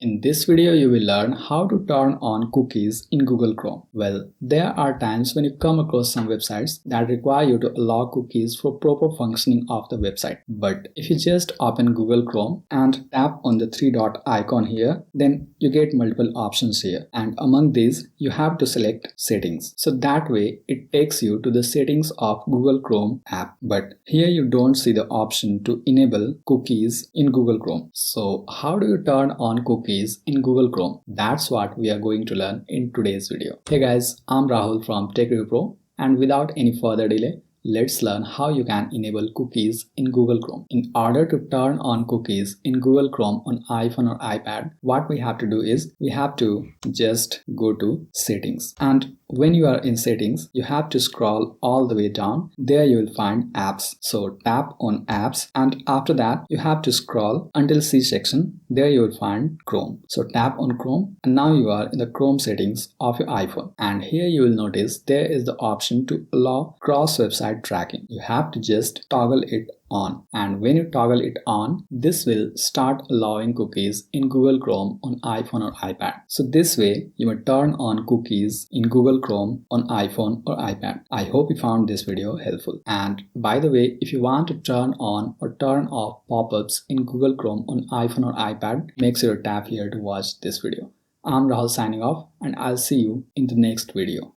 In this video, you will learn how to turn on cookies in Google Chrome. Well, there are times when you come across some websites that require you to allow cookies for proper functioning of the website. But if you just open Google Chrome and tap on the three dot icon here, then you get multiple options here. And among these, you have to select settings. So that way, it takes you to the settings of Google Chrome app. But here you don't see the option to enable cookies in Google Chrome. So how do you turn on cookies in Google Chrome? That's what we are going to learn in today's video. Hey guys, I'm Rahul from TechReview, and without any further delay, let's learn how you can enable cookies in Google Chrome. In order to turn on cookies in Google Chrome on iPhone or iPad, what we have to do is we have to just go to settings, and when you are in settings, you have to scroll all the way down. There you will find apps. So tap on apps, and after that you have to scroll until C section. There you will find Chrome. So tap on Chrome, and now you are in the Chrome settings of your iPhone. And here you will notice there is the option to allow cross website tracking. You have to just toggle it on, and when you toggle it on, this will start allowing cookies in Google Chrome on iPhone or iPad. So this way you may turn on cookies in Google Chrome on iPhone or iPad. I hope you found this video helpful. And by the way, if you want to turn on or turn off pop-ups in Google Chrome on iPhone or iPad, make sure to tap here to watch this video. I'm Rahul signing off, and I'll see you in the next video.